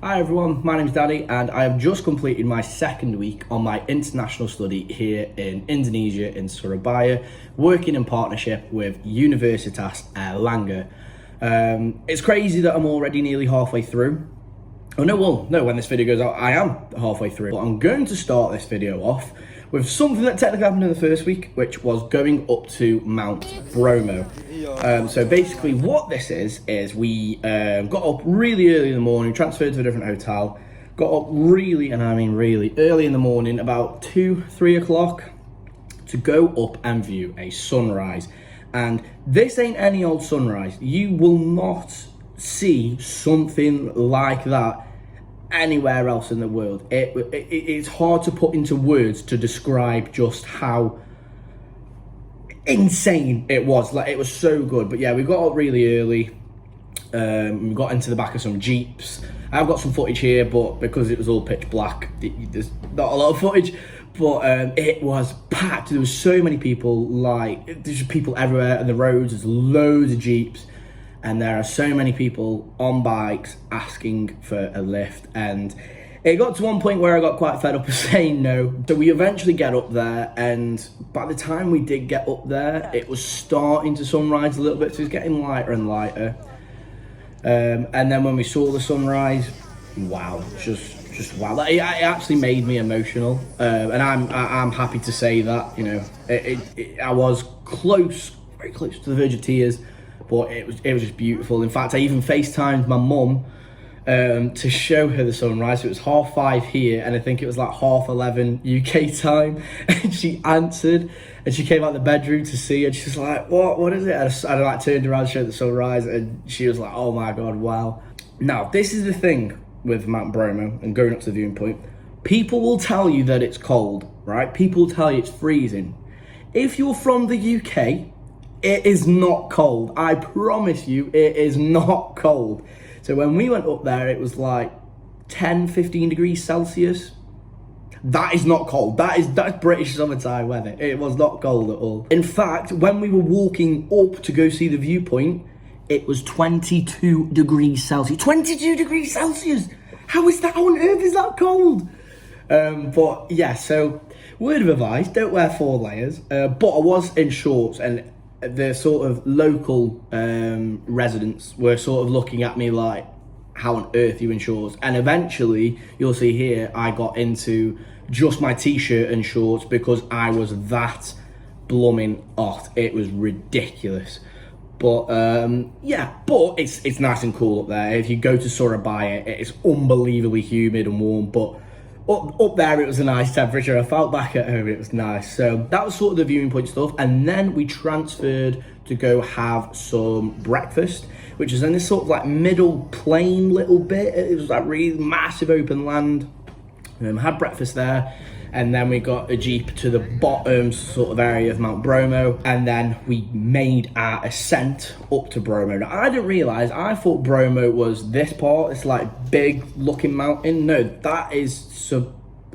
Hi everyone, my name's Daddy and I have just completed my second week on my international study here in Indonesia in Surabaya, working in partnership with Universitas Airlangga. It's crazy that I'm already nearly halfway through. Oh no, when this video goes out, I am halfway through. But I'm going to start this video off with something that technically happened in the first week, which was going up to Mount Bromo. So basically what this is we got up really early in the morning, transferred to a different hotel, got up really, and I mean really, early in the morning, about 2-3 o'clock, to go up and view a sunrise. And this ain't any old sunrise. You will not see something like that anywhere else in the world. It's hard to put into words to describe just how insane it was. Like, it was so good. But yeah, we got up really early. We got into the back of some Jeeps. I've got some footage here, but because it was all pitch black, there's not a lot of footage. But it was packed. There was so many people. Like, there's just people everywhere on the roads. There's loads of Jeeps. And there are so many people on bikes asking for a lift. And it got to one point where I got quite fed up of saying no. So we eventually get up there, and by the time we did get up there, it was starting to sunrise a little bit, so it was getting lighter and lighter. And then when we saw the sunrise, wow, just wow. Like, it actually made me emotional. And I'm happy to say that, you know, I was close, very close to the verge of tears. But it was just beautiful. In fact, I even FaceTimed my mum to show her the sunrise. It was 5:30 here, and I think it was like 11:30 UK time. And she answered, and she came out the bedroom to see, and she was like, "What is it?" And I like turned around, showed the sunrise, and she was like, "Oh my god, wow!" Now, this is the thing with Mount Bromo and going up to the viewing point. People will tell you that it's cold, right? People will tell you it's freezing. If you're from the UK, it is not cold. I promise you, it is not cold. So when we went up there, it was like 10-15 degrees Celsius. That is not cold. That's British summertime weather. It was not cold at all. In fact, when we were walking up to go see the viewpoint, it was 22 degrees Celsius. 22 degrees Celsius! How is that? How on earth is that cold? But yeah, so word of advice, don't wear 4 layers. But I was in shorts, and the sort of local residents were sort of looking at me like, how on earth are you in shorts? And eventually, you'll see here, I got into just my t-shirt and shorts because I was that blooming hot. It was ridiculous. But yeah, but it's nice and cool up there. If you go to Surabaya, it's unbelievably humid and warm, but up there it was a nice temperature. I felt back at home, it was nice. So that was sort of the viewing point stuff. And then we transferred to go have some breakfast, which is in this sort of like middle plain little bit. It was like really massive open land. Had breakfast there, and then we got a Jeep to the bottom sort of area of Mount Bromo, and then we made our ascent up to Bromo. Now, I didn't realise, I thought Bromo was this part, it's like big looking mountain. No, that is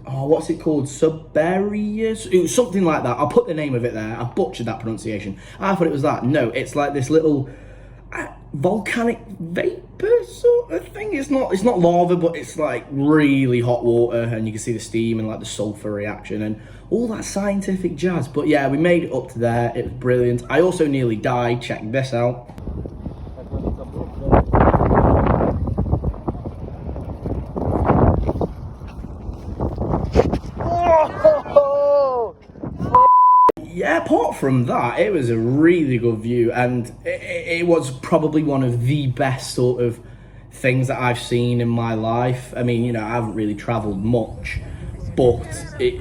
what's it called? Subarius? It was something like that. I'll put the name of it there. I butchered that pronunciation. I thought it was that. No, it's like this little volcanic vapor sort of thing. It's not lava, but it's like really hot water, and you can see the steam and like the sulfur reaction and all that scientific jazz. But yeah, we made it up to there. It was brilliant. I also nearly died. Check this out. Yeah, apart from that, it was a really good view, and it was probably one of the best sort of things that I've seen in my life. I mean, you know, I haven't really travelled much, but it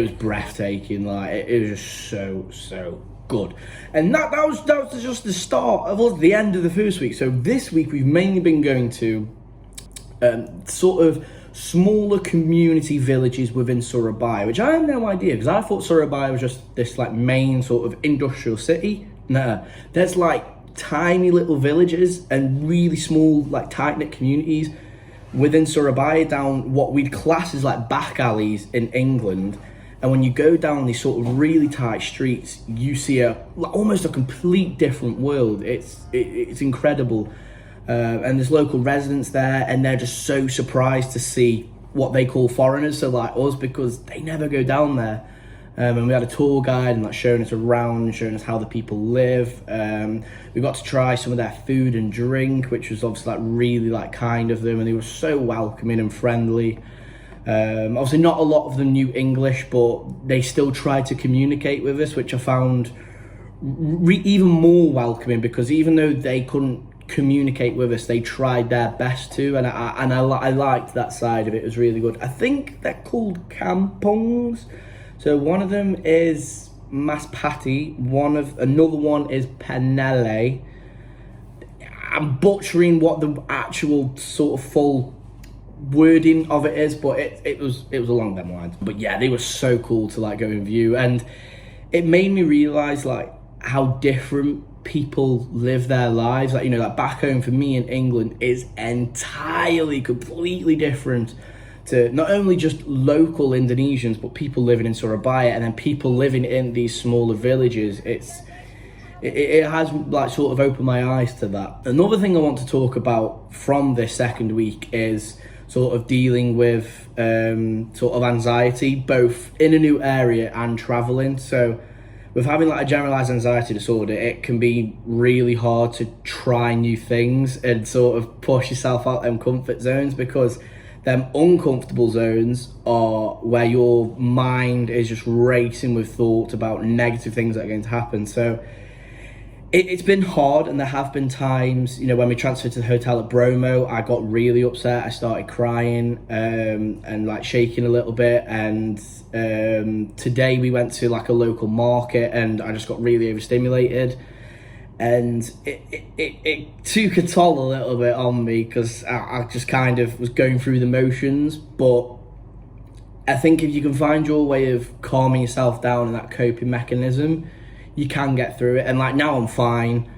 was breathtaking. Like, it was just so good. And that was just the start of the end of the first week. So this week we've mainly been going to sort of smaller community villages within Surabaya, which I had no idea, because I thought Surabaya was just this like main sort of industrial city. No, there's like tiny little villages and really small, like tight-knit communities within Surabaya down what we'd class as like back alleys in England. And when you go down these sort of really tight streets, you see almost a complete different world. It's incredible. and there's local residents there, and they're just so surprised to see what they call foreigners, so like us, because they never go down there. And we had a tour guide and like showing us around, showing us how the people live. We got to try some of their food and drink, which was obviously like really like kind of them, and they were so welcoming and friendly. Obviously not a lot of them knew English, but they still tried to communicate with us, which I found even more welcoming, because even though they couldn't communicate with us, they tried their best to, and I liked that side of it. It was really good. I think they're called kampongs. So one of them is Maspati, another one is Penele. I'm butchering what the actual sort of full wording of it is, but it was along them lines. But yeah, they were so cool to like go and view, and it made me realise like how different people live their lives. Like, you know, like back home for me in England is entirely, completely different to not only just local Indonesians, but people living in Surabaya, and then people living in these smaller villages. It has like sort of opened my eyes to that. Another thing I want to talk about from this second week is sort of dealing with sort of anxiety, both in a new area and traveling. So with having like a generalized anxiety disorder, it can be really hard to try new things and sort of push yourself out them comfort zones, because them uncomfortable zones are where your mind is just racing with thoughts about negative things that are going to happen. So it's been hard, and there have been times, you know, when we transferred to the hotel at Bromo, I got really upset. I started crying and like shaking a little bit. And today we went to like a local market, and I just got really overstimulated. And it took a toll a little bit on me, because I just kind of was going through the motions. But I think if you can find your way of calming yourself down and that coping mechanism, you can get through it. And like now I'm fine.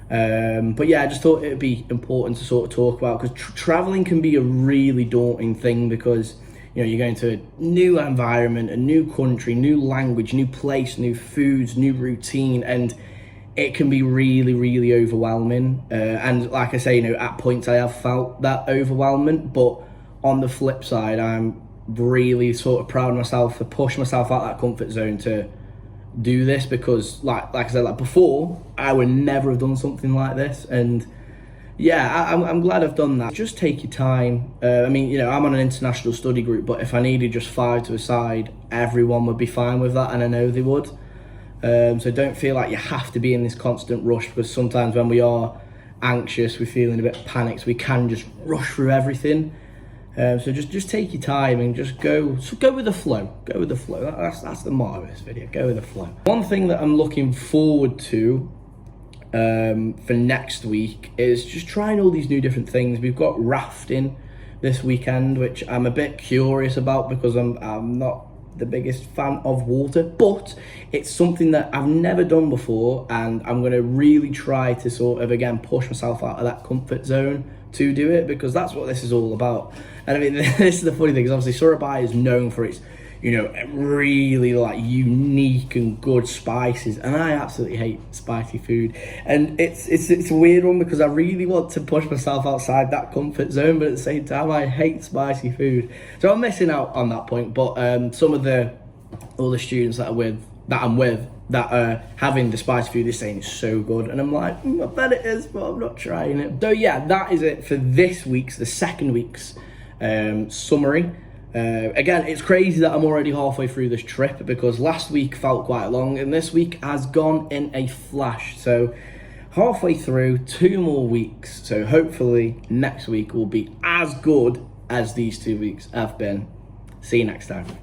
But yeah, I just thought it would be important to sort of talk about, because traveling can be a really daunting thing, because you know, you're going to a new environment, a new country, new language, new place, new foods, new routine, and it can be really, really overwhelming. And like I say, you know, at points I have felt that overwhelmment, but on the flip side, I'm really sort of proud of myself for pushing myself out of that comfort zone to do this, because like I said, like before, I would never have done something like this. And yeah, I'm glad I've done that. Just take your time. I mean, you know, I'm on an international study group, but if I needed just 5 to a side, everyone would be fine with that, and I know they would. So don't feel like you have to be in this constant rush, because sometimes when we are anxious, we're feeling a bit panicked, we can just rush through everything. So just take your time and just go with the flow. Go with the flow. That's the motto of this video. Go with the flow. One thing that I'm looking forward to for next week is just trying all these new different things. We've got rafting this weekend, which I'm a bit curious about, because I'm not the biggest fan of water, but it's something that I've never done before, and I'm going to really try to sort of again push myself out of that comfort zone to do it, because that's what this is all about. And I mean, this is the funny thing, because obviously Surabaya is known for its, you know, really like unique and good spices, and I absolutely hate spicy food. And it's a weird one, because I really want to push myself outside that comfort zone, but at the same time I hate spicy food, so I'm missing out on that point. But some of all the students that I'm with that are having the spicy food, they're saying it's so good, and I'm like, I bet it is, but I'm not trying it. So yeah, that is it for this week's, the second week's summary. Again, it's crazy that I'm already halfway through this trip, because last week felt quite long, and this week has gone in a flash. So halfway through, 2 more weeks. So hopefully next week will be as good as these 2 weeks have been. See you next time.